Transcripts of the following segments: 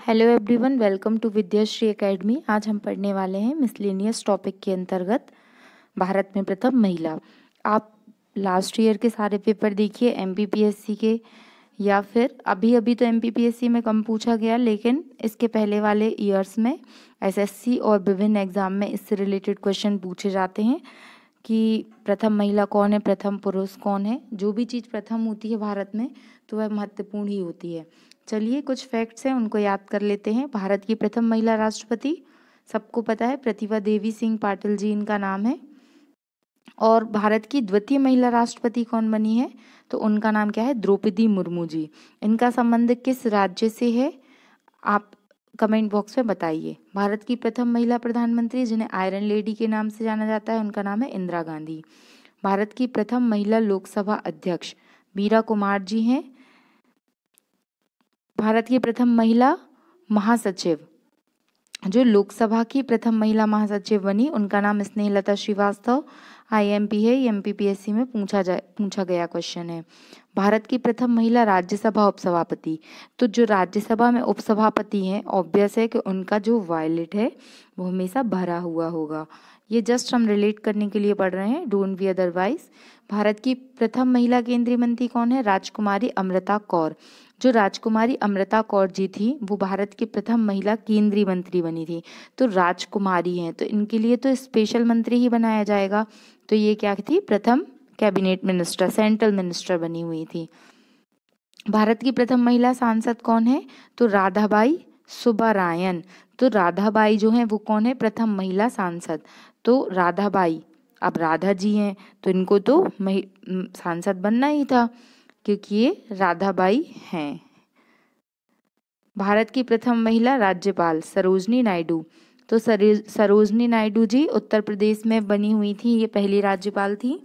Hello everyone, welcome to Vidyashree academy. आज हम पढ़ने वाले हैं मिसलेनियस टॉपिक के अंतर्गत भारत में प्रथम महिला। आप लास्ट ईयर के सारे पेपर देखिए एमपीपीएससी के, या फिर अभी तो एमपीपीएससी में कम पूछा गया, लेकिन इसके पहले वाले ईयर्स में एसएससी और विभिन्न एग्जाम में इससे रिलेटेड क्वेश्चन पूछे जाते हैं कि प्रथम महिला कौन है, प्रथम पुरुष कौन है। जो भी चीज़ प्रथम होती है भारत में तो वह महत्वपूर्ण ही होती है। चलिए कुछ फैक्ट्स हैं उनको याद कर लेते हैं। भारत की प्रथम महिला राष्ट्रपति सबको पता है, प्रतिभा देवी सिंह पाटिल जी इनका नाम है। और भारत की द्वितीय महिला राष्ट्रपति कौन बनी है, तो उनका नाम क्या है, द्रौपदी मुर्मू जी। इनका संबंध किस राज्य से है, आप कमेंट बॉक्स में बताइए। भारत की प्रथम महिला प्रधानमंत्री जिन्हें आयरन लेडी के नाम से जाना जाता है, उनका नाम है इंदिरा गांधी। भारत की प्रथम महिला लोकसभा अध्यक्ष मीरा कुमार जी हैं। भारत की प्रथम महिला महासचिव, जो लोकसभा की प्रथम महिला महासचिव बनी, उनका नाम स्नेहलता श्रीवास्तव। आईएमपी है, एमपीपीएससी में पूछा गया क्वेश्चन है। भारत की प्रथम महिला राज्यसभा उपसभापति, तो जो राज्यसभा में उपसभापति हैं, ऑब्वियस है कि उनका जो वॉयलेट है वो हमेशा भरा हुआ होगा। ये जस्ट हम रिलेट करने के लिए पढ़ रहे हैं, डोंट बी अदरवाइज। भारत की प्रथम महिला केंद्रीय मंत्री कौन है, राजकुमारी अमृता कौर। जो राजकुमारी अमृता कौर जी थी वो भारत की प्रथम महिला केंद्रीय मंत्री बनी थी। तो राजकुमारी हैं तो इनके लिए तो स्पेशल मंत्री ही बनाया जाएगा। तो ये क्या थी, प्रथम कैबिनेट मिनिस्टर, सेंट्रल मिनिस्टर बनी हुई थी। भारत की प्रथम महिला सांसद कौन है, तो राधाबाई सुब्बारायन। तो राधाबाई जो है वो कौन है, प्रथम महिला सांसद। तो राधाबाई, अब राधा जी हैं तो इनको तो सांसद बनना ही था क्योंकि ये राधाबाई हैं। भारत की प्रथम महिला राज्यपाल सरोजनी नायडू। तो सरोजनी नायडू जी उत्तर प्रदेश में बनी हुई थी, ये पहली राज्यपाल थी।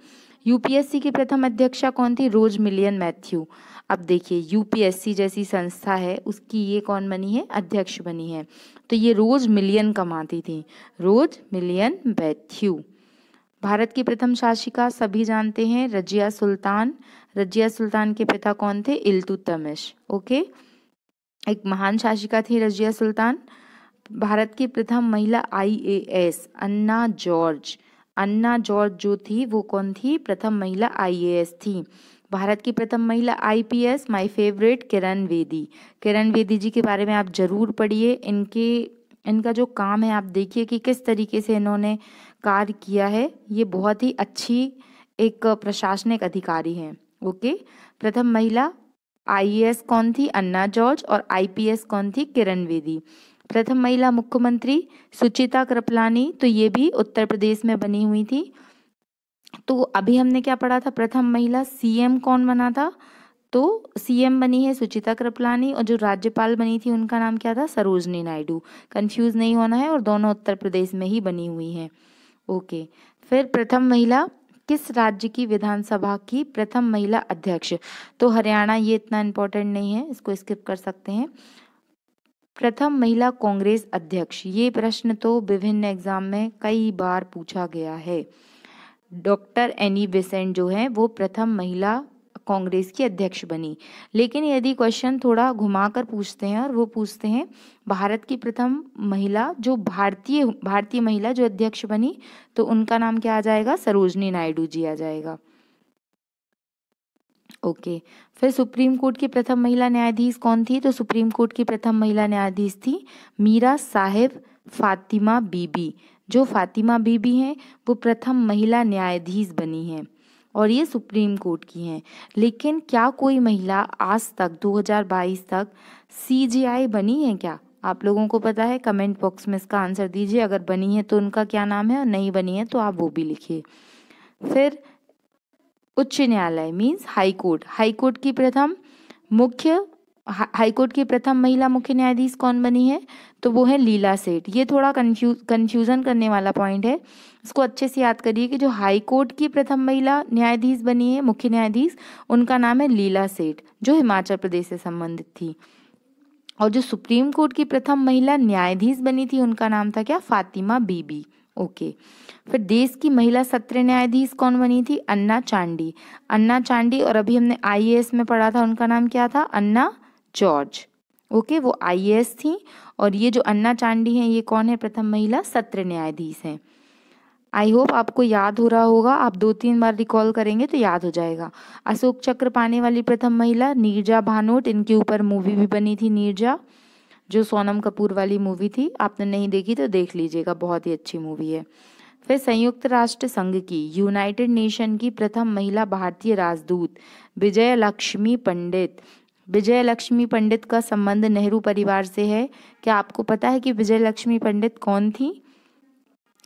यूपीएससी की प्रथम अध्यक्षा कौन थी, रोज मिलियन मैथ्यू। अब देखिए यूपीएससी जैसी संस्था है, उसकी ये कौन बनी है, अध्यक्ष बनी है। तो ये रोज मिलियन कमाती थी, रोज मिलियन मैथ्यू। भारत की प्रथम शासिका सभी जानते हैं, रजिया सुल्तान। रजिया सुल्तान के पिता कौन थे, इल्तुतमिश। ओके, एक महान शासिका थी रजिया सुल्तान। भारत की प्रथम महिला आईएएस अन्ना जॉर्ज। अन्ना जॉर्ज जो थी वो कौन थी, प्रथम महिला आईएएस थी। भारत की प्रथम महिला IPS, my favourite, Kiran Bedi. Kiran Bedi जी के बारे में आप जरूर पढ़िए। इनका जो काम है आप देखिए कि किस तरीके से इन्होंने कार्य किया है। ये बहुत ही अच्छी एक प्रशासनिक अधिकारी हैं। ओके, प्रथम महिला आईएएस कौन थी, अन्ना जॉर्ज, और आईपीएस कौन थी, किरण बेदी। प्रथम महिला मुख्यमंत्री सुचिता कृपलानी, तो ये भी उत्तर प्रदेश में बनी हुई थी। तो अभी हमने क्या पढ़ा था, प्रथम महिला सीएम कौन बना था, तो सीएम बनी है सुचिता कृपलानी, और जो राज्यपाल बनी थी उनका नाम क्या था, सरोजनी नायडू। कंफ्यूज नहीं होना है, और दोनों उत्तर प्रदेश में ही बनी हुई हैं। ओके, फिर प्रथम महिला किस राज्य की विधानसभा की प्रथम महिला अध्यक्ष, तो हरियाणा, ये इतना इम्पोर्टेंट नहीं है, इसको स्किप कर सकते हैं। प्रथम महिला कांग्रेस अध्यक्ष, ये प्रश्न तो विभिन्न एग्जाम में कई बार पूछा गया है। डॉक्टर एनी बेसेंट जो है वो प्रथम महिला कांग्रेस की अध्यक्ष बनी। लेकिन यदि क्वेश्चन थोड़ा घुमाकर पूछते हैं और वो पूछते हैं भारत की प्रथम महिला, जो भारतीय महिला जो अध्यक्ष बनी, तो उनका नाम क्या आ जाएगा, सरोजनी नायडू जी आ जाएगा। ओके, फिर सुप्रीम कोर्ट की प्रथम महिला न्यायाधीश कौन थी, तो सुप्रीम कोर्ट की प्रथम महिला न्यायाधीश थी मीरा साहिब फातिमा बीबी। जो फातिमा बीबी हैं वो प्रथम महिला न्यायाधीश बनी हैं और ये सुप्रीम कोर्ट की हैं। लेकिन क्या कोई महिला आज तक 2022 तक सीजेआई बनी है क्या, आप लोगों को पता है, कमेंट बॉक्स में इसका आंसर दीजिए। अगर बनी है तो उनका क्या नाम है, और नहीं बनी है तो आप वो भी लिखिए। फिर उच्च न्यायालय मीन्स हाई कोर्ट। हाईकोर्ट की प्रथम महिला मुख्य न्यायाधीश कौन बनी है, तो वो है लीला सेठ। ये थोड़ा कंफ्यूजन करने वाला पॉइंट है, इसको अच्छे से याद करिए कि जो हाई कोर्ट की प्रथम महिला न्यायाधीश बनी है, मुख्य न्यायाधीश, उनका नाम है लीला सेठ, जो हिमाचल प्रदेश से संबंधित थी। और जो सुप्रीम कोर्ट की प्रथम महिला न्यायाधीश बनी थी उनका नाम था क्या, फातिमा बीबी। ओके, फिर देश की महिला सत्र न्यायाधीश कौन बनी थी, अन्ना चांडी। अन्ना चांडी, और अभी हमने आईएएस में पढ़ा था उनका नाम क्या था, अन्ना जॉर्ज। ओके, वो IAS थी। और ये जो अन्ना चांडी हैं, ये कौन है? प्रथम महिला सत्र न्यायाधीश हैं। आई होप आपको याद हो रहा होगा, आप 2-3 बार रिकॉल करेंगे तो याद हो जाएगा। अशोक चक्र पाने वाली प्रथम महिला नीरजा भानोट, इनके ऊपर मूवी भी बनी थी नीरजा, जो सोनम कपूर वाली मूवी थी। आपने नहीं देखी तो देख लीजिएगा, बहुत ही अच्छी मूवी है। फिर संयुक्त राष्ट्र संघ की, यूनाइटेड नेशन की प्रथम महिला भारतीय राजदूत विजय लक्ष्मी पंडित। विजय लक्ष्मी पंडित का संबंध नेहरू परिवार से है। क्या आपको पता है कि विजय लक्ष्मी पंडित कौन थी?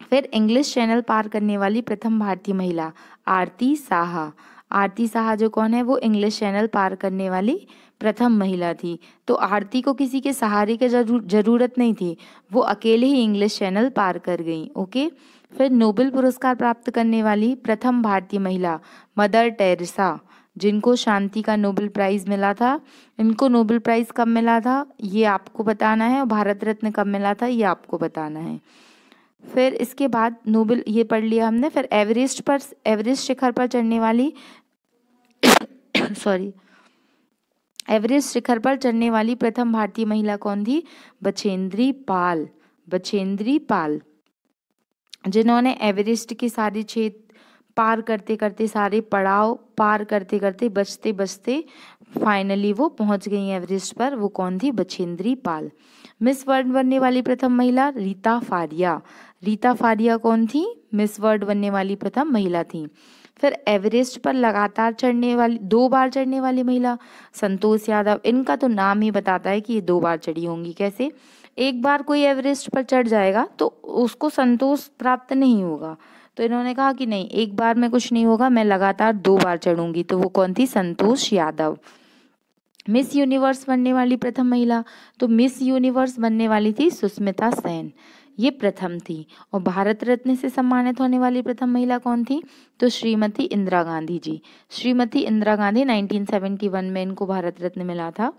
फिर इंग्लिश चैनल पार करने वाली प्रथम भारतीय महिला आरती साहा। आरती साहा जो कौन है? वो इंग्लिश चैनल पार करने वाली प्रथम महिला थी। तो आरती को किसी के सहारे की जरूरत नहीं थी, वो अकेले ही इंग्लिश चैनल पार कर गई। ओके। फिर नोबेल पुरस्कार प्राप्त करने वाली प्रथम भारतीय महिला मदर टेरेसा, जिनको शांति का नोबेल प्राइज मिला था। इनको नोबेल प्राइज कब मिला था ये आपको बताना है, और भारत रत्न कब मिला था ये आपको बताना है। फिर इसके बाद नोबेल ये पढ़ लिया हमने। फिर एवरेस्ट शिखर पर चढ़ने वाली सॉरी एवरेस्ट शिखर पर चढ़ने वाली प्रथम भारतीय महिला कौन थी? बछेंद्री पाल। बछेंद्री पाल, जिन्होंने एवरेस्ट के सारे क्षेत्र पार करते करते, सारे पड़ाव पार करते करते, बचते बचते फाइनली वो पहुंच गई एवरेस्ट पर। वो कौन थी? बछेंद्री पाल। मिस वर्ल्ड बनने वाली प्रथम महिला रीता फारिया। रीता फारिया कौन थी? मिस वर्ल्ड बनने वाली प्रथम महिला थी। फिर एवरेस्ट पर लगातार चढ़ने वाली, 2 बार चढ़ने वाली महिला संतोष यादव। इनका तो नाम ही बताता है कि ये 2 बार चढ़ी होंगी। कैसे? एक बार कोई एवरेस्ट पर चढ़ जाएगा तो उसको संतोष प्राप्त नहीं होगा, तो इन्होंने कहा कि नहीं, एक बार में कुछ नहीं होगा, मैं लगातार 2 बार चढ़ूंगी। तो वो कौन थी? संतोष यादव। मिस यूनिवर्स बनने वाली प्रथम महिला, तो मिस यूनिवर्स बनने वाली थी सुष्मिता सेन, ये प्रथम थी। और भारत रत्न से सम्मानित होने वाली प्रथम महिला कौन थी? तो श्रीमती इंदिरा गांधी जी। श्रीमती इंदिरा गांधी 1971 में इनको भारत रत्न मिला था।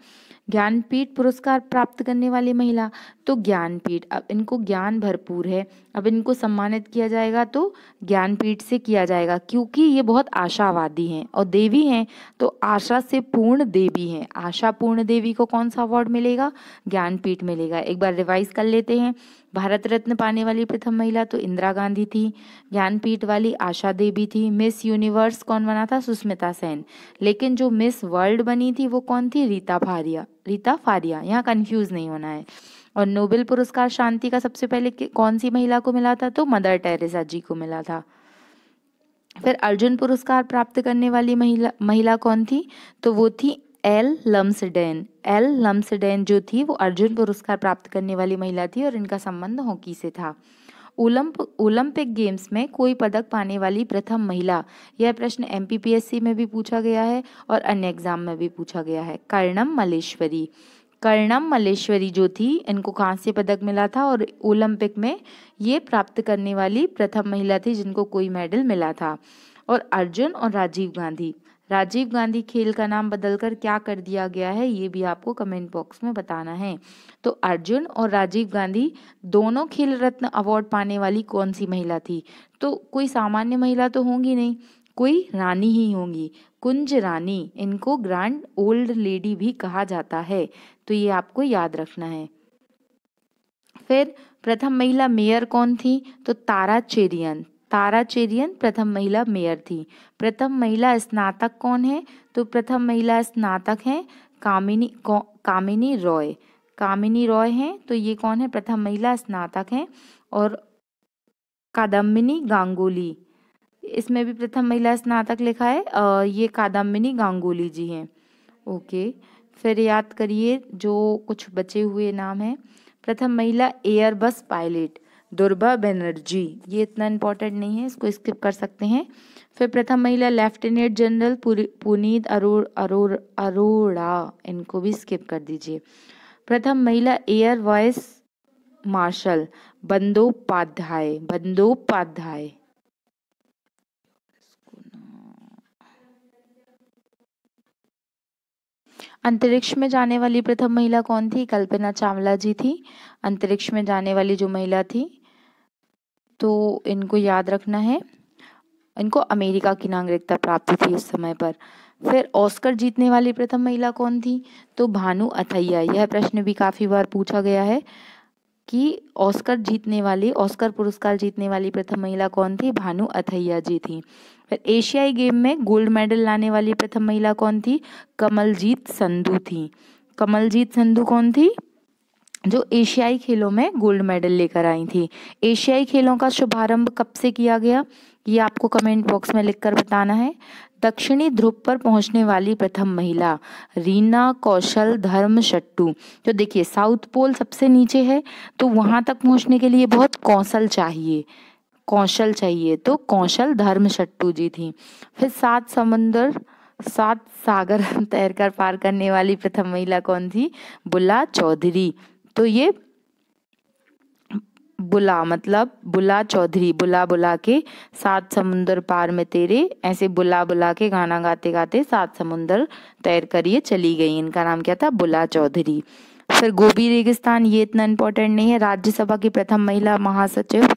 ज्ञानपीठ पुरस्कार प्राप्त करने वाली महिला, तो ज्ञानपीठ, अब इनको ज्ञान भरपूर है, अब इनको सम्मानित किया जाएगा तो ज्ञानपीठ से किया जाएगा, क्योंकि ये बहुत आशावादी हैं और देवी हैं, तो आशा से पूर्ण देवी हैं। आशा पूर्ण देवी को कौन सा अवार्ड मिलेगा? ज्ञानपीठ मिलेगा। एक बार रिवाइज कर लेते हैं। भारत रत्न पाने वाली प्रथम महिला तो इंदिरा गांधी थी, ज्ञानपीठ वाली आशा देवी थी, मिस यूनिवर्स कौन बना था? सुष्मिता सेन। लेकिन जो मिस वर्ल्ड बनी थी वो कौन थी? रीता फारिया। रीता फारिया, यहाँ कंफ्यूज नहीं होना है। और नोबेल पुरस्कार शांति का सबसे पहले कौन सी महिला को मिला था? तो मदर टेरेसा जी को मिला था। फिर अर्जुन पुरस्कार प्राप्त करने वाली महिला कौन थी? तो वो थी एल लम्सडेन। एल लम्सडेन जो थी वो अर्जुन पुरस्कार प्राप्त करने वाली महिला थी, और इनका संबंध हॉकी से था। ओलंपिक गेम्स में कोई पदक पाने वाली प्रथम महिला, यह प्रश्न MPPSC में भी पूछा गया है और अन्य एग्जाम में भी पूछा गया है। कर्णम मल्लेश्वरी। कर्णम मल्लेश्वरी जो थी, इनको कांस्य पदक मिला था, और ओलंपिक में ये प्राप्त करने वाली प्रथम महिला थी जिनको कोई मेडल मिला था। और अर्जुन और राजीव गांधी, राजीव गांधी खेल का नाम बदलकर क्या कर दिया गया है, ये भी आपको कमेंट बॉक्स में बताना है। तो अर्जुन और राजीव गांधी दोनों खेल रत्न अवार्ड पाने वाली कौन सी महिला थी? तो कोई सामान्य महिला तो होंगी नहीं, कोई रानी ही होंगी, कुंज रानी। इनको ग्रैंड ओल्ड लेडी भी कहा जाता है, तो ये आपको याद रखना है। फिर प्रथम महिला मेयर कौन थी? तो तारा चेरियन। तारा चेरियन प्रथम महिला मेयर थी। प्रथम महिला स्नातक कौन है? तो प्रथम महिला स्नातक हैं कामिनी रॉय। कामिनी रॉय हैं, तो ये कौन है? प्रथम महिला स्नातक हैं। और कादम्बिनी गांगुली, इसमें भी प्रथम महिला स्नातक लिखा है, ये कादम्बिनी गांगुली जी हैं। ओके। फिर याद करिए जो कुछ बचे हुए नाम हैं। प्रथम महिला एयरबस पायलट दुर्गा बनर्जी, ये इतना इम्पोर्टेंट नहीं है, इसको स्किप कर सकते हैं। फिर प्रथम महिला लेफ्टिनेंट जनरल पुनीत अरोड़ा, इनको भी स्किप कर दीजिए। प्रथम महिला air vice marshal Bandopadhyay. Bandopadhyay, अंतरिक्ष में जाने वाली प्रथम महिला कौन थी? कल्पना चावला जी थी अंतरिक्ष में जाने वाली जो महिला थी, तो इनको याद रखना है। इनको अमेरिका की नागरिकता प्राप्त थी उस समय पर। फिर ऑस्कर जीतने वाली प्रथम महिला कौन थी? तो भानु अथैया। यह प्रश्न भी काफी बार पूछा गया है कि ऑस्कर पुरस्कार जीतने वाली प्रथम महिला कौन थी? भानु अथैया जी थी। फिर एशियाई गेम में गोल्ड मेडल लाने वाली प्रथम महिला कौन थी? कमलजीत संधू थी। कमलजीत संधू कौन थी? जो एशियाई खेलों में गोल्ड मेडल लेकर आई थी। एशियाई खेलों का शुभारंभ कब से किया गया? ये आपको कमेंट बॉक्स में लिखकर बताना है। दक्षिणी ध्रुव पर पहुंचने वाली प्रथम महिला रीना कौशल धर्मशट्टू। तो देखिए, साउथ पोल सबसे नीचे है, तो वहां तक पहुंचने के लिए बहुत कौशल चाहिए, तो कौशल धर्मशट्टू जी थी। फिर 7 सागर तैरकर पार करने वाली प्रथम महिला कौन थी? बुला चौधरी। तो ये बुला चौधरी, बुला के 7 समुंदर पार में तेरे, ऐसे बुला के गाना गाते गाते 7 समुंदर तैर कर ये चली गई। इनका नाम क्या था? बुला चौधरी। फिर गोबी रेगिस्तान, ये इतना इम्पोर्टेंट नहीं है। राज्यसभा की प्रथम महिला महासचिव,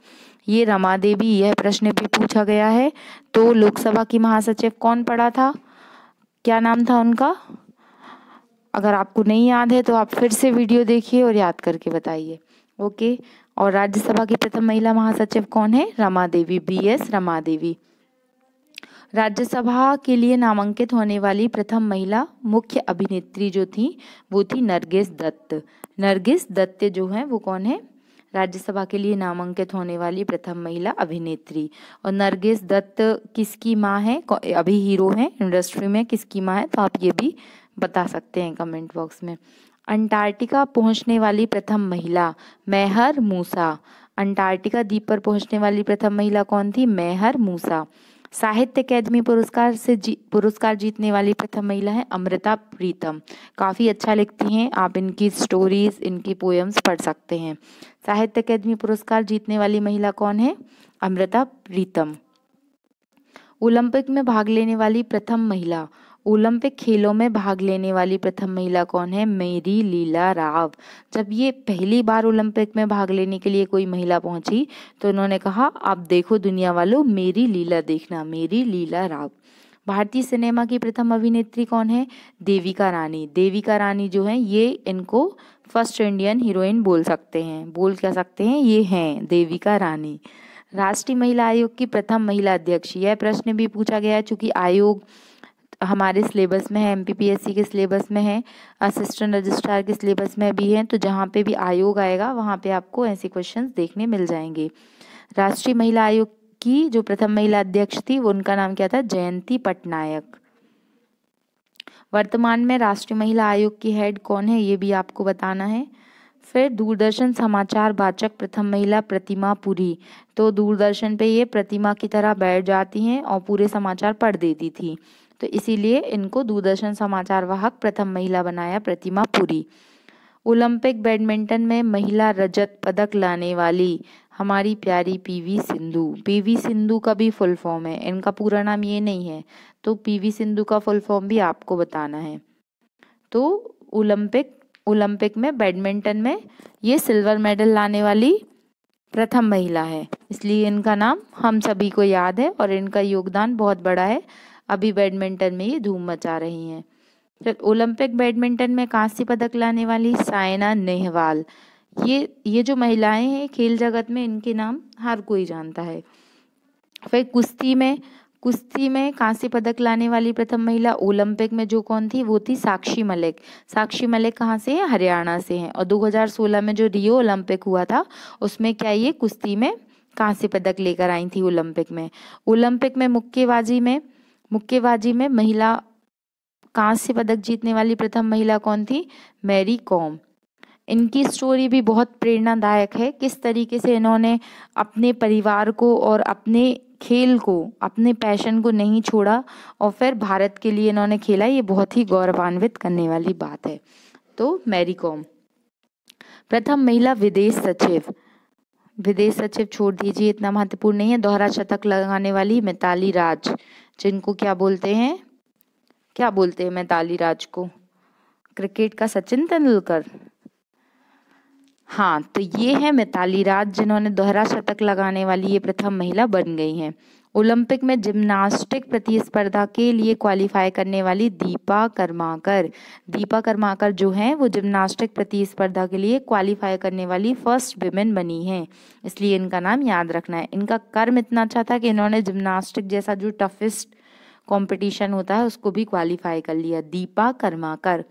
ये रमा देवी। यह प्रश्न भी पूछा गया है। तो लोकसभा की महासचिव कौन पड़ा था? क्या नाम था उनका? अगर आपको नहीं याद है तो आप फिर से वीडियो देखिए और याद करके बताइए। ओके। और राज्यसभा की प्रथम महिला महासचिव कौन है? रमा देवी, BS रमा देवी। राज्यसभा के लिए नामांकित होने वाली प्रथम महिला मुख्य अभिनेत्री जो थी वो थी नरगिस दत्त। नरगिस दत्त जो है वो कौन है? राज्यसभा के लिए नामांकित होने वाली प्रथम महिला अभिनेत्री। और नरगिस दत्त किसकी माँ है? अभी हीरो है इंडस्ट्री में, किसकी माँ है? तो आप ये भी बता सकते हैं कमेंट बॉक्स में। अंटार्कटिका पहुंचने वाली प्रथम महिला मेहर मूसा। अंटार्कटिका द्वीप पर पहुंचने वाली प्रथम महिला कौन थी? मेहर मूसा। साहित्य अकेदमी पुरस्कार जीतने वाली प्रथम महिला है अमृता प्रीतम। काफ़ी अच्छा लिखती हैं, आप इनकी स्टोरीज, इनकी पोएम्स पढ़ सकते हैं। साहित्य अकेदमी पुरस्कार जीतने वाली महिला कौन है? अमृता प्रीतम। ओलंपिक में भाग लेने वाली प्रथम महिला, ओलंपिक खेलों में भाग लेने वाली प्रथम महिला कौन है? मेरी लीला राव। जब ये पहली बार ओलंपिक में भाग लेने के लिए कोई महिला पहुंची तो उन्होंने कहा, आप देखो दुनिया वालों, मेरी लीला देखना, मेरी लीला राव। भारतीय सिनेमा की प्रथम अभिनेत्री कौन है? देविका रानी। देविका रानी जो है ये इनको फर्स्ट इंडियन हीरोइन बोल सकते हैं, बोल क्या सकते हैं? ये हैं देविका रानी। राष्ट्रीय महिला आयोग की प्रथम महिला अध्यक्ष, यह प्रश्न भी पूछा गया है चूंकि आयोग हमारे सिलेबस में है, MPPSC के सिलेबस में है, असिस्टेंट रजिस्ट्रार के सिलेबस में भी है, तो जहाँ पे भी आयोग आएगा वहाँ पे आपको ऐसे क्वेश्चंस देखने मिल जाएंगे। राष्ट्रीय महिला आयोग की जो प्रथम महिला अध्यक्ष थी वो उनका नाम क्या था? जयंती पटनायक। वर्तमान में राष्ट्रीय महिला आयोग की हेड कौन है? ये भी आपको बताना है। फिर दूरदर्शन समाचार वाचक प्रथम महिला प्रतिमा पुरी। तो दूरदर्शन पे ये प्रतिमा की तरह बैठ जाती हैं और पूरे समाचार पढ़ देती थी, तो इसीलिए इनको दूरदर्शन समाचार वाहक प्रथम महिला बनाया, प्रतिमा पुरी। ओलंपिक बैडमिंटन में महिला रजत पदक लाने वाली हमारी प्यारी PV सिंधु। PV सिंधु का भी फुल फॉर्म है, इनका पूरा नाम ये नहीं है, तो PV सिंधु का फुल फॉर्म भी आपको बताना है। तो ओलंपिक में बैडमिंटन में ये सिल्वर मेडल लाने वाली प्रथम महिला है, इसलिए इनका नाम हम सभी को याद है और इनका योगदान बहुत बड़ा है। अभी बैडमिंटन में ये धूम मचा रही हैं। फिर ओलंपिक बैडमिंटन में कांस्य पदक लाने वाली साइना नेहवाल। ये जो महिलाएं हैं खेल जगत में, इनके नाम हर कोई जानता है। फिर कुश्ती में कांस्य पदक लाने वाली प्रथम महिला ओलंपिक में जो कौन थी? वो थी साक्षी मलिक। साक्षी मलिक कहाँ से है? हरियाणा से हैं। और 2016 में जो रियो ओलंपिक हुआ था उसमें क्या ये कुश्ती में कांस्य पदक लेकर आई थी ओलंपिक में। ओलंपिक में मुक्केबाजी में महिला कांस्य पदक जीतने वाली प्रथम महिला कौन थी? Mary com. इनकी स्टोरी भी बहुत प्रेरणादायक है, किस तरीके से इन्होंने अपने परिवार को और अपने खेल को, अपने पैशन को नहीं छोड़ा और फिर भारत के लिए इन्होंने खेला, ये बहुत ही गौरवान्वित करने वाली बात है। तो मैरी कॉम। प्रथम महिला विदेश सचिव छोड़ दीजिए, इतना महत्वपूर्ण नहीं है। दोहरा शतक लगाने वाली मिताली राज, जिनको क्या बोलते हैं मिताली राज को? क्रिकेट का सचिन तेंदुलकर। हाँ, तो ये है मिताली राज जिन्होंने दोहरा शतक लगाने वाली ये प्रथम महिला बन गई हैं। ओलंपिक में जिम्नास्टिक प्रतिस्पर्धा के लिए क्वालिफाई करने वाली दीपा कर्माकर जो हैं वो जिम्नास्टिक प्रतिस्पर्धा के लिए क्वालिफाई करने वाली फर्स्ट विमेन बनी हैं, इसलिए इनका नाम याद रखना है। इनका कर्म इतना अच्छा था कि इन्होंने जिम्नास्टिक जैसा जो टफेस्ट कंपटीशन होता है उसको भी क्वालिफाई कर लिया। दीपा कर्माकर।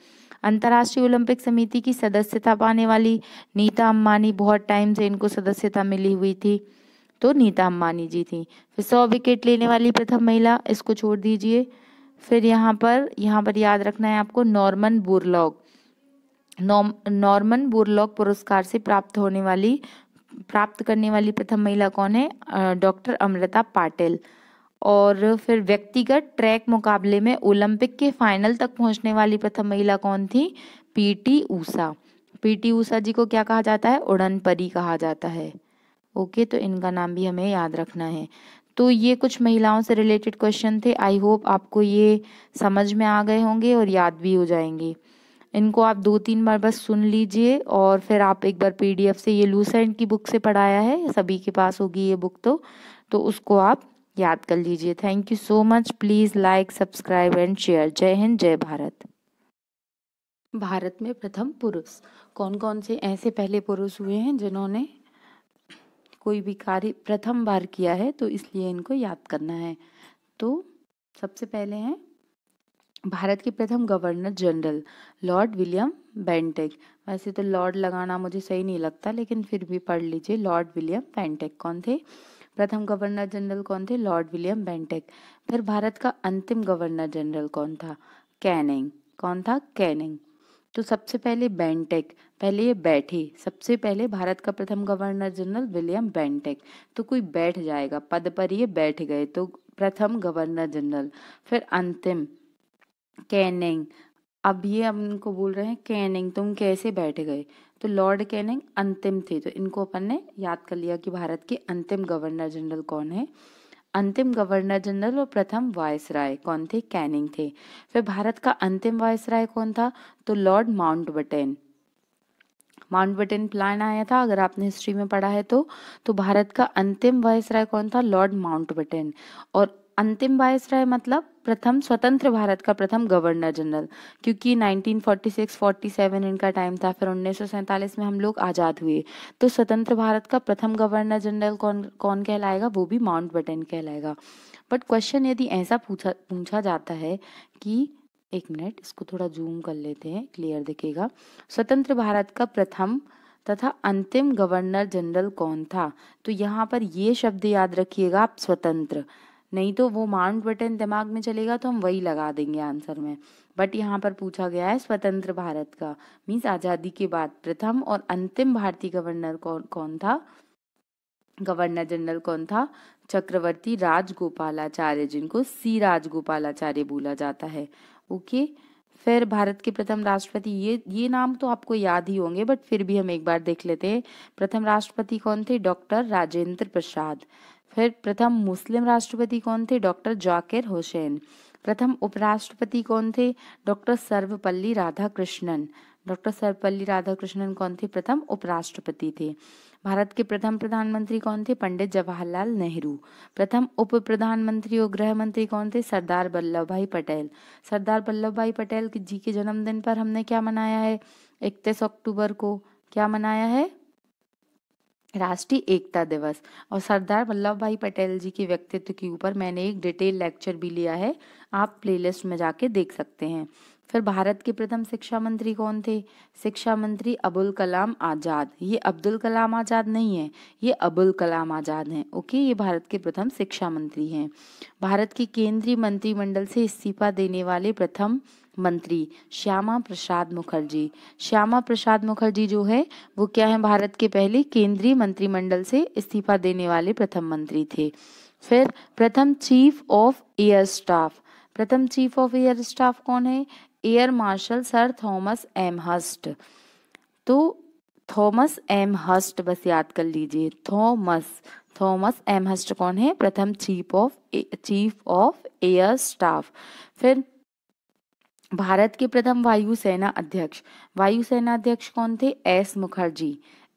अंतर्राष्ट्रीय ओलंपिक समिति की सदस्यता पाने वाली नीता अंबानी, बहुत टाइम से इनको सदस्यता मिली हुई थी, तो नीता अंबानी जी थी। फिर 100 विकेट लेने वाली प्रथम महिला, इसको छोड़ दीजिए। फिर यहाँ पर याद रखना है आपको नॉर्मन बोरलॉग पुरस्कार से प्राप्त करने वाली प्रथम महिला कौन है? डॉक्टर अमृता पाटिल। और फिर व्यक्तिगत ट्रैक मुकाबले में ओलंपिक के फाइनल तक पहुंचने वाली प्रथम महिला कौन थी? पीटी ऊषा जी को क्या कहा जाता है? उड़न परी कहा जाता है। ओके, तो इनका नाम भी हमें याद रखना है। तो ये कुछ महिलाओं से रिलेटेड क्वेश्चन थे। आई होप आपको ये समझ में आ गए होंगे और याद भी हो जाएंगे। इनको आप 2-3 बार बस सुन लीजिए और फिर आप एक बार पीडीएफ से, ये लूसेंट की बुक से पढ़ाया है, सभी के पास होगी ये बुक, तो उसको आप याद कर लीजिए। Thank you so much. Please like, subscribe and share. जय हिंद, जय भारत। भारत में प्रथम पुरुष कौन कौन से ऐसे पहले पुरुष हुए हैं जिन्होंने कोई भी कार्य प्रथम बार किया है, तो इसलिए इनको याद करना है। तो सबसे पहले हैं भारत के प्रथम governor general Lord William Bentinck. वैसे तो लॉर्ड लगाना मुझे सही नहीं लगता, लेकिन फिर भी पढ़ लीजिए। लॉर्ड विलियम बेंटिक कौन थे? प्रथम गवर्नर जनरल कौन थे? Lord William Bentinck. फिर भारत का अंतिम गवर्नर जनरल कौन था? कैनिंग। कौन था? कैनिंग। तो सबसे पहले बेंटिक, पहले ये बैठे, सबसे पहले भारत का प्रथम गवर्नर जनरल विलियम बेंटिक। तो कोई बैठ जाएगा, पद पर ये बैठ गए, तो प्रथम गवर्नर जनरल। फिर अंतिम कैनिंग। अब इनको बोल रहे हैं कैनिंग तुम कैसे बैठ गए, तो लॉर्ड कैनिंग अंतिम थे, तो इनको अपन ने याद कर लिया कि भारत के अंतिम गवर्नर जनरल कौन है। अंतिम गवर्नर जनरल और प्रथम वायसराय कौन थे? कैनिंग थे। फिर भारत का अंतिम वायसराय कौन था? तो लॉर्ड माउंटबेटन प्लान आया था, अगर आपने हिस्ट्री में पढ़ा है तो भारत का अंतिम वायसराय कौन था? Lord Mountbatten. और अंतिम वायसराय मतलब प्रथम स्वतंत्र भारत का प्रथम गवर्नर जनरल, क्योंकि 1946-47 इनका टाइम था। फिर 1947 में हम लोग आज़ाद हुए, तो स्वतंत्र भारत का प्रथम गवर्नर जनरल कौन कहलाएगा? वो भी माउंटबेटन कहलाएगा। बट क्वेश्चन यदि ऐसा पूछा जाता है कि, एक मिनट इसको थोड़ा जूम कर लेते हैं, क्लियर दिखेगा। स्वतंत्र भारत का प्रथम तथा अंतिम गवर्नर जनरल कौन था? तो यहाँ पर ये शब्द याद रखिएगा आप, स्वतंत्र, नहीं तो वो माउंटबेटन दिमाग में चलेगा तो हम वही लगा देंगे आंसर में। बट यहाँ पर पूछा गया है स्वतंत्र भारत का, मीन्स आजादी के बाद प्रथम और अंतिम भारतीय गवर्नर कौन था? गवर्नर जनरल कौन था? चक्रवर्ती राजगोपालाचार्य, जिनको सी राजगोपालाचार्य बोला जाता है। ओके। फिर भारत के प्रथम राष्ट्रपति, ये नाम तो आपको याद ही होंगे, बट फिर भी हम एक बार देख लेते हैं। प्रथम राष्ट्रपति कौन थे? डॉक्टर राजेंद्र प्रसाद। फिर प्रथम मुस्लिम राष्ट्रपति कौन थे? डॉक्टर जाकिर हुसैन। प्रथम उपराष्ट्रपति कौन थे? डॉक्टर सर्वपल्ली राधाकृष्णन। डॉक्टर सर्वपल्ली राधाकृष्णन कौन थे? प्रथम उपराष्ट्रपति थे। भारत के प्रथम प्रधानमंत्री कौन थे? पंडित जवाहरलाल नेहरू। प्रथम उप प्रधानमंत्री और गृह मंत्री कौन थे? सरदार वल्लभ भाई पटेल। सरदार वल्लभ भाई पटेल जी के जन्मदिन पर हमने क्या मनाया है? 31 अक्टूबर को क्या मनाया है? राष्ट्रीय एकता दिवस। और सरदार वल्लभ भाई पटेल जी के व्यक्तित्व के ऊपर मैंने एक डिटेल लेक्चर भी लिया है, आप प्लेलिस्ट में जाके देख सकते हैं। फिर भारत के प्रथम शिक्षा मंत्री कौन थे? शिक्षा मंत्री अबुल कलाम आजाद। ये अब्दुल कलाम आजाद नहीं है, ये अबुल कलाम आजाद हैं। ओके, ये भारत के प्रथम शिक्षा मंत्री हैं। भारत के केंद्रीय मंत्रिमंडल से इस्तीफा देने वाले प्रथम मंत्री श्यामा प्रसाद मुखर्जी। श्यामा प्रसाद मुखर्जी जो है वो क्या है? भारत के पहले केंद्रीय मंत्रिमंडल से इस्तीफा देने वाले प्रथम मंत्री थे। फिर प्रथम चीफ ऑफ एयर स्टाफ, प्रथम चीफ ऑफ एयर स्टाफ कौन है? Air marshal sir Thomas Elmhirst. तो थॉमस एम हस्ट बस याद कर लीजिए, थॉमस एम हस्ट कौन है? प्रथम चीफ ऑफ एयर स्टाफ। फिर भारत के प्रथम वायुसेना अध्यक्ष कौन थे? एस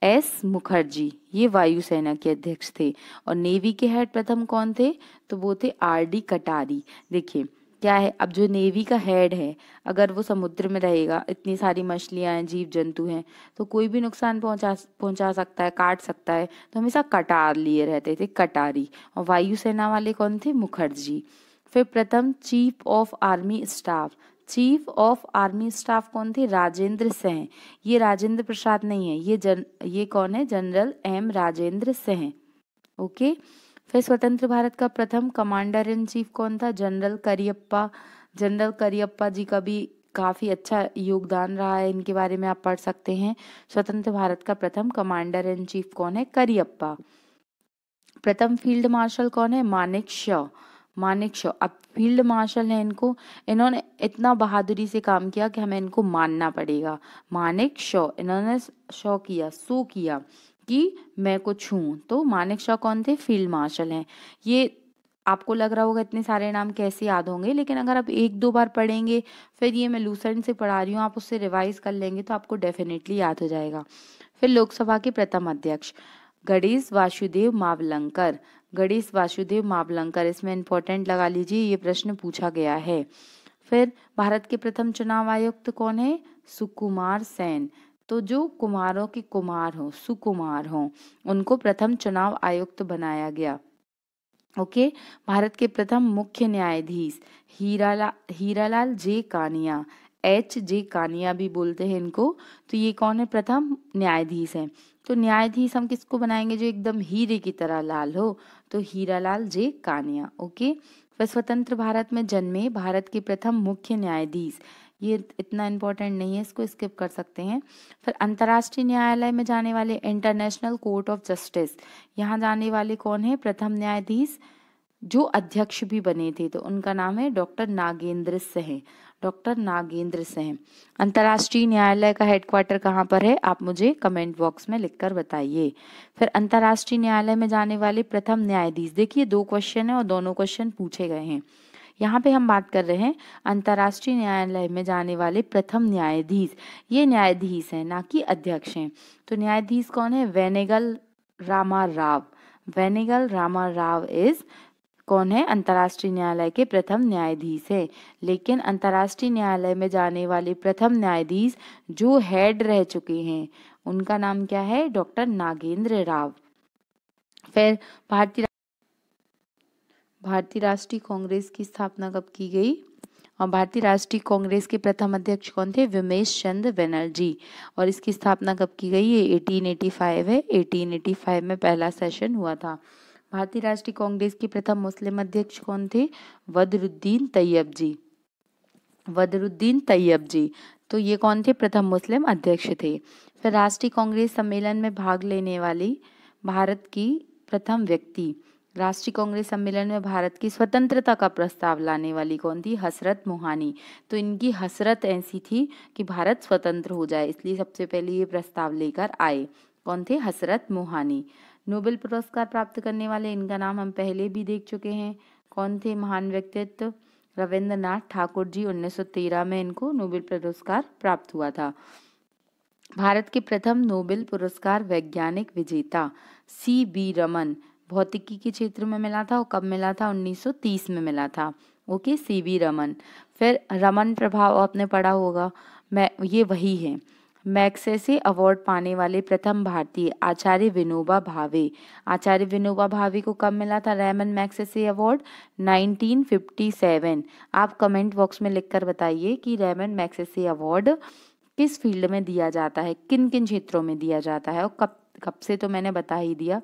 एस मुखर्जी, ये वायुसेना के अध्यक्ष थे। और नेवी के हेड प्रथम कौन थे, तो वो थे आर डी कटारी। देखिए क्या है, अब जो नेवी का हेड है अगर वो समुद्र में रहेगा, इतनी सारी मछलियां हैं, जीव जंतु हैं, तो कोई भी नुकसान पहुंचा सकता है, काट सकता है, तो हमेशा कटार लिए रहते थे, कटारी। और वायुसेना वाले कौन थे, मुखर्जी। फिर प्रथम chief of army staff, chief of army staff कौन थे, राजेंद्र सिंह। ये राजेंद्र प्रसाद नहीं है, ये कौन है, general M Rajendra Singh. Okay. फिर स्वतंत्र भारत का प्रथम कमांडर इन चीफ कौन था, जनरल करियप्पा। जनरल करियप्पा जी का भी काफी अच्छा योगदान रहा है, इनके बारे में आप पढ़ सकते हैं। स्वतंत्र भारत का प्रथम कमांडर इन चीफ कौन है, करियप्पा। प्रथम फील्ड मार्शल कौन है, मानेक शॉ। मानेक शॉ अब फील्ड मार्शल है, इन्होंने इतना बहादुरी से काम किया कि हमें इनको मानना पड़ेगा। मानेक शॉ, इन्होंने शो किया कि मैं कुछ हूँ, तो मानेक शॉ कौन थे, फील्ड मार्शल हैं। ये आपको लग रहा होगा इतने सारे नाम कैसे याद होंगे, लेकिन अगर आप एक दो बार पढ़ेंगे, फिर ये मैं लूसेंट से पढ़ा रही हूँ, आप उससे रिवाइज कर लेंगे तो आपको डेफिनेटली याद हो जाएगा। फिर लोकसभा के प्रथम अध्यक्ष गणेश वासुदेव मावलंकर। गणेश वासुदेव मावलंकर, इसमें इंपॉर्टेंट लगा लीजिए, ये प्रश्न पूछा गया है। फिर भारत के प्रथम चुनाव आयुक्त कौन है, सुकुमार सेन। तो जो कुमारों के कुमार हो, सुकुमार हो, उनको प्रथम चुनाव आयुक्त बनाया गया। ओके। भारत के प्रथम मुख्य न्यायाधीश हीरालाल जे कानिया, एच जे कानिया भी बोलते हैं इनको। तो ये कौन है, प्रथम न्यायाधीश हैं। तो न्यायाधीश हम किसको बनाएंगे, जो एकदम हीरे की तरह लाल हो, तो हीरालाल जे कानिया। ओके। फिर स्वतंत्र भारत में जन्मे भारत के प्रथम मुख्य न्यायाधीश, ये इतना इम्पोर्टेंट नहीं है, इसको स्किप कर सकते हैं। फिर अंतर्राष्ट्रीय न्यायालय में जाने वाले, इंटरनेशनल कोर्ट ऑफ जस्टिस, यहाँ जाने वाले कौन है, प्रथम न्यायाधीश जो अध्यक्ष भी बने थे, तो उनका नाम है डॉक्टर नागेंद्र सिंह। डॉक्टर नागेंद्र सिंह। अंतर्राष्ट्रीय न्यायालय का हेडक्वार्टर कहाँ पर है, आप मुझे कमेंट बॉक्स में लिखकर बताइए। फिर अंतर्राष्ट्रीय न्यायालय में जाने वाले प्रथम न्यायाधीश, देखिए 2 क्वेश्चन है और दोनों क्वेश्चन पूछे गए हैं। यहाँ पे हम बात कर रहे हैं अंतर्राष्ट्रीय न्यायालय में जाने वाले प्रथम न्यायाधीश, ये न्यायाधीश हैं ना कि अध्यक्ष हैं। तो न्यायाधीश कौन है, वेनेगल रामा राव। वेनेगल रामा राव इज कौन है, अंतर्राष्ट्रीय न्यायालय के प्रथम न्यायाधीश है। लेकिन अंतर्राष्ट्रीय न्यायालय में जाने वाले प्रथम न्यायाधीश जो हेड रह चुके हैं, उनका नाम क्या है, डॉक्टर नागेंद्र राव। फिर भारतीय राष्ट्रीय कांग्रेस की स्थापना कब की गई, और भारतीय राष्ट्रीय कांग्रेस के प्रथम अध्यक्ष कौन थे, विमेश चंद्र बनर्जी। और इसकी स्थापना कब की गई, ये 1885 है, 1885 में पहला सेशन हुआ था। भारतीय राष्ट्रीय कांग्रेस के प्रथम मुस्लिम अध्यक्ष कौन थे, बदरुद्दीन तैयब जी। बदरुद्दीन तैयब जी, तो ये कौन थे, प्रथम मुस्लिम अध्यक्ष थे। फिर राष्ट्रीय कांग्रेस सम्मेलन में भाग लेने वाली भारत की प्रथम व्यक्ति, राष्ट्रीय कांग्रेस सम्मेलन में भारत की स्वतंत्रता का प्रस्ताव लाने वाली कौन थी, हसरत मोहानी। तो इनकी हसरत ऐसी थी कि भारत स्वतंत्र हो जाए, इसलिए सबसे पहले ये प्रस्ताव लेकर आए। कौन थे, हसरत मोहानी। नोबेल पुरस्कार प्राप्त करने वाले, इनका नाम हम पहले भी देख चुके हैं, कौन थे, महान व्यक्तित्व रविंद्रनाथ ठाकुर जी। 1913 में इनको नोबेल पुरस्कार प्राप्त हुआ था। भारत के प्रथम नोबेल पुरस्कार वैज्ञानिक विजेता सी बी रमन, भौतिकी के क्षेत्र में मिला था, और कब मिला था, 1930 में मिला था। Okay, C V Raman. फिर रमन प्रभाव आपने पढ़ा होगा, ये वही है। मैग्सेसे अवार्ड पाने वाले प्रथम भारतीय, आचार्य विनोबा भावे। आचार्य विनोबा भावे को कब मिला था रैमन मैग्सेसे अवार्ड, 1957। आप कमेंट बॉक्स में लिखकर बताइए कि रैमन मैग्सेसे अवार्ड किस फील्ड में दिया जाता है, किन किन क्षेत्रों में दिया जाता है, और कब से, तो मैंने बता ही दिया।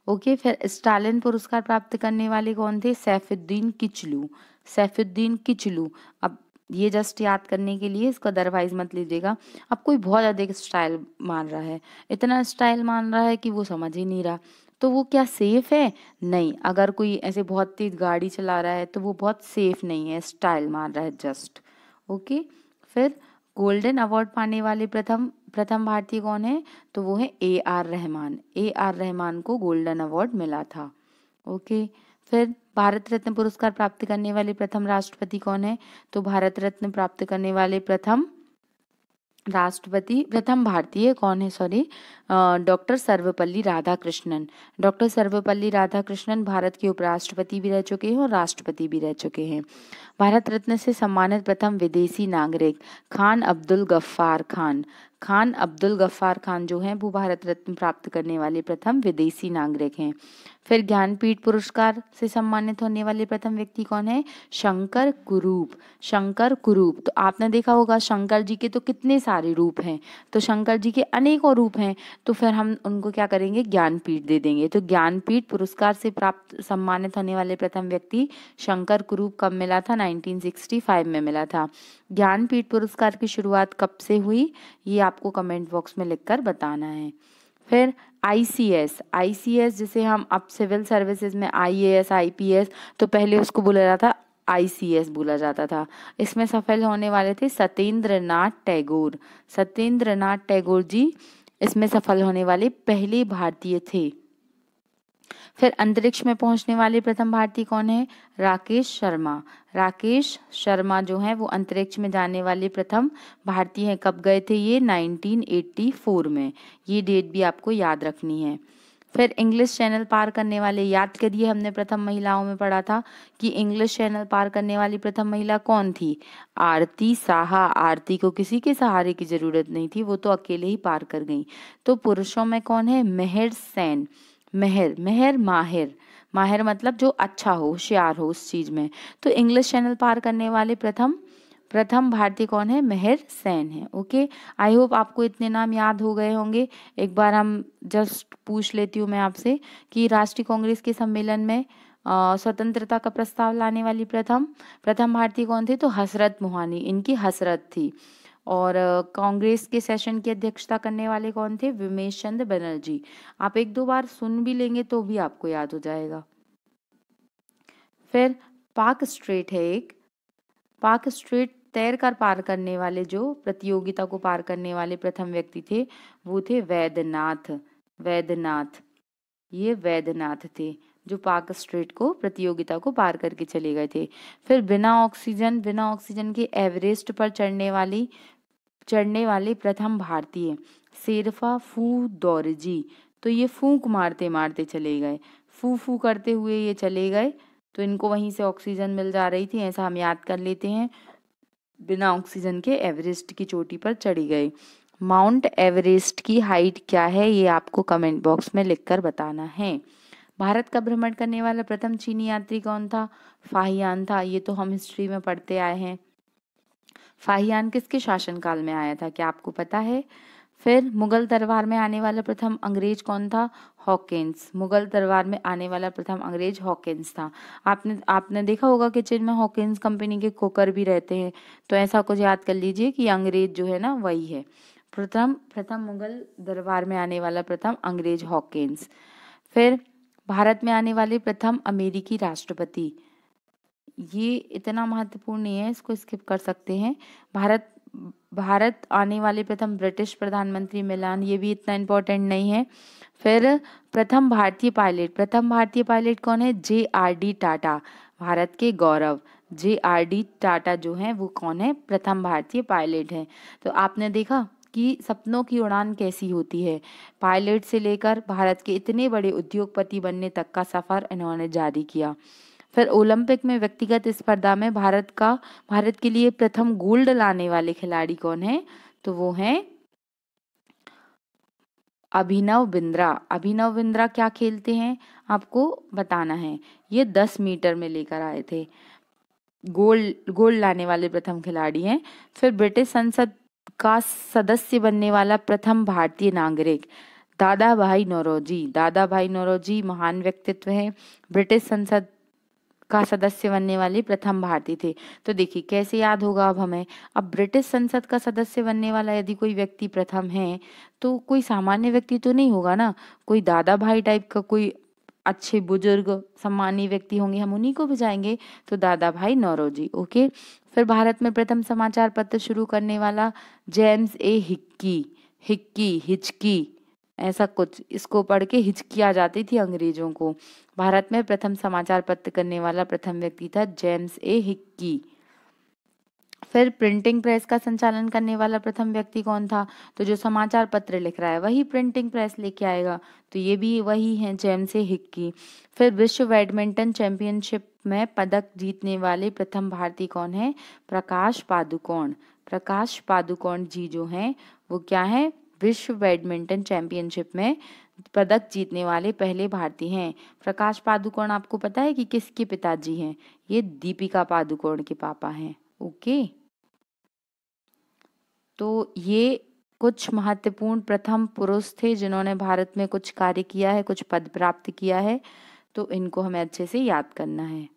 ओके। फिर स्टालिन पुरस्कार प्राप्त करने वाले कौन थे, सैफुद्दीन किचलू। सैफुद्दीन किचलू, अब ये जस्ट याद करने के लिए, इसको अदरवाइज मत लीजिएगा। अब कोई बहुत अधिक स्टाइल मान रहा है, इतना स्टाइल मान रहा है कि वो समझ ही नहीं रहा, तो वो क्या सेफ है, नहीं। अगर कोई ऐसे बहुत तेज गाड़ी चला रहा है तो वो बहुत सेफ नहीं है, स्टाइल मार रहा है जस्ट। ओके। फिर गोल्डन अवार्ड पाने वाले प्रथम भारतीय कौन है, तो वो है A R Rahman. A R Rahman को गोल्डन अवार्ड मिला था। ओके। फिर भारत रत्न पुरस्कार प्राप्त करने वाले प्रथम राष्ट्रपति कौन है, तो भारत रत्न प्राप्त करने वाले प्रथम राष्ट्रपति प्रथम भारतीय कौन है, sorry, doctor Sarvepalli Radhakrishnan. Doctor Sarvepalli Radhakrishnan Bharat के उपराष्ट्रपति भी रह चुके हैं और राष्ट्रपति भी रह चुके हैं। भारत रत्न से सम्मानित प्रथम विदेशी नागरिक खान अब्दुल गफ्फार खान। खान अब्दुल गफ्फार खान जो हैं वो भारत रत्न प्राप्त करने वाले प्रथम विदेशी नागरिक हैं। फिर ज्ञानपीठ पुरस्कार से सम्मानित होने वाले प्रथम व्यक्ति कौन है, शंकर कुरूप। शंकर कुरूप, तो आपने देखा होगा शंकर जी के तो कितने सारे रूप हैं, तो शंकर जी के अनेकों रूप हैं, तो फिर हम उनको क्या करेंगे, ज्ञानपीठ दे देंगे। तो ज्ञानपीठ पुरस्कार से प्राप्त सम्मानित होने वाले प्रथम व्यक्ति शंकर कुरूप कब मिला था, 1965 में मिला था। ज्ञानपीठ पुरस्कार की शुरुआत कब से हुई, ये आपको कमेंट बॉक्स में लिखकर बताना है। फिर आईसीएस जिसे हम अब सिविल सर्विसेज में आईएएस आईपीएस, तो पहले उसको बोला जाता था आईसीएस बोला जाता था। इसमें सफल होने वाले थे सत्येंद्र नाथ टैगोर। सत्येंद्र नाथ टैगोर जी इसमें सफल होने वाले पहले भारतीय थे। फिर अंतरिक्ष में पहुंचने वाले प्रथम भारतीय कौन है, राकेश शर्मा। राकेश शर्मा जो है वो अंतरिक्ष में जाने वाले प्रथम भारतीय हैं। कब गए थे ये, 1984 में। ये डेट भी आपको याद रखनी है। फिर इंग्लिश चैनल पार करने वाले, याद करिए हमने प्रथम महिलाओं में पढ़ा था कि इंग्लिश चैनल पार करने वाली प्रथम महिला कौन थी, आरती साहा। आरती को किसी के सहारे की जरूरत नहीं थी, वो तो अकेले ही पार कर गई। तो पुरुषों में कौन है, मेहर सेन। माहिर मतलब जो अच्छा हो, होशियार हो उस चीज में। तो इंग्लिश चैनल पार करने वाले प्रथम भारतीय कौन है, मेहर सेन है। ओके, आई होप आपको इतने नाम याद हो गए होंगे। एक बार हम जस्ट पूछ लेती हूँ मैं आपसे कि राष्ट्रीय कांग्रेस के सम्मेलन में स्वतंत्रता का प्रस्ताव लाने वाली प्रथम भारतीय कौन थे, तो हसरत मोहानी, इनकी हसरत थी। और कांग्रेस के सेशन की अध्यक्षता करने वाले कौन थे, विमेश चंद्र बनर्जी। आप एक दो बार सुन भी लेंगे तो भी आपको याद हो जाएगा। फिर पाक स्ट्रेट है एक, पाक स्ट्रेट तैर कर पार करने वाले, जो प्रतियोगिता को पार करने वाले प्रथम व्यक्ति थे वो थे वैद्यनाथ। ये वैद्यनाथ थे जो पाक स्ट्रेट को प्रतियोगिता को पार करके चले गए थे। फिर बिना ऑक्सीजन के एवरेस्ट पर चढ़ने वाले प्रथम भारतीय, शेरफा फू दौरजी। तो ये फूंक मारते मारते चले गए, फू करते हुए ये चले गए, तो इनको वहीं से ऑक्सीजन मिल जा रही थी, ऐसा हम याद कर लेते हैं। बिना ऑक्सीजन के एवरेस्ट की चोटी पर चढ़ी गए। माउंट एवरेस्ट की हाइट क्या है, ये आपको कमेंट बॉक्स में लिखकर बताना है। भारत का भ्रमण करने वाला प्रथम चीनी यात्री कौन था, फाहियान था। ये तो हम हिस्ट्री में पढ़ते आए हैं। फाहियान किसके शासनकाल में आया था, क्या आपको पता है। फिर मुगल दरबार में आने वाला प्रथम अंग्रेज कौन था, हॉकिंस। मुगल दरबार में आने वाला प्रथम अंग्रेज हॉकिंस था। आपने देखा होगा किचन में हॉकिंस कंपनी के कुकर भी रहते हैं, तो ऐसा कुछ याद कर लीजिए कि अंग्रेज जो है ना वही है। प्रथम मुगल दरबार में आने वाला प्रथम अंग्रेज हॉकिंस। फिर भारत में आने वाले प्रथम अमेरिकी राष्ट्रपति, ये इतना महत्वपूर्ण नहीं है, इसको स्किप कर सकते हैं। भारत आने वाले प्रथम ब्रिटिश प्रधानमंत्री मिलान, ये भी इतना इम्पोर्टेंट नहीं है। फिर प्रथम भारतीय पायलट कौन है, JRD टाटा, भारत के गौरव। JRD टाटा जो है वो कौन है, प्रथम भारतीय पायलट हैं। तो आपने देखा कि सपनों की उड़ान कैसी होती है, पायलट से लेकर भारत के इतने बड़े उद्योगपति बनने तक का सफर इन्होंने जारी किया। फिर ओलंपिक में व्यक्तिगत स्पर्धा में भारत के लिए प्रथम गोल्ड लाने वाले खिलाड़ी कौन है, तो वो हैं अभिनव बिंद्रा क्या खेलते हैं आपको बताना है। ये 10 मीटर में लेकर आए थे, गोल्ड लाने वाले प्रथम खिलाड़ी हैं। फिर ब्रिटिश संसद का सदस्य बनने वाला प्रथम भारतीय नागरिक दादा भाई नौरोजी महान व्यक्तित्व है, ब्रिटिश संसद का सदस्य बनने वाले प्रथम भारतीय थे। तो देखिए कैसे याद होगा अब हमें, अब ब्रिटिश संसद का सदस्य बनने वाला यदि कोई व्यक्ति प्रथम है तो कोई सामान्य व्यक्ति तो नहीं होगा ना, कोई दादा भाई टाइप का कोई अच्छे बुजुर्ग सम्मानीय व्यक्ति होंगे, हम उन्हीं को बुझाएंगे। तो दादा भाई नौरोजी। ओके, फिर भारत में प्रथम समाचार पत्र शुरू करने वाला जेम्स ए हिचकी ऐसा कुछ, इसको पढ़ के हिचकी आ जाती थी अंग्रेजों को। भारत में प्रथम समाचार पत्र करने वाला प्रथम व्यक्ति था जेम्स ए हिक्की। फिर प्रिंटिंग प्रेस का संचालन करने वाला प्रथम व्यक्ति कौन था? तो जो समाचार पत्र लिख रहा है वही प्रिंटिंग प्रेस लेके आएगा, तो ये भी वही है, जेम्स हिक्की। फिर विश्व बैडमिंटन चैंपियनशिप में पदक जीतने वाले प्रथम भारतीय कौन है? प्रकाश पादुकोण। प्रकाश पादुकोण जी जो हैं वो क्या है? विश्व बैडमिंटन चैंपियनशिप में पदक जीतने वाले पहले भारतीय हैं। प्रकाश पादुकोण आपको पता है कि किसके पिताजी हैं? ये दीपिका पादुकोण के पापा हैं। ओके, तो ये कुछ महत्वपूर्ण प्रथम पुरुष थे जिन्होंने भारत में कुछ कार्य किया है, कुछ पद प्राप्त किया है, तो इनको हमें अच्छे से याद करना है।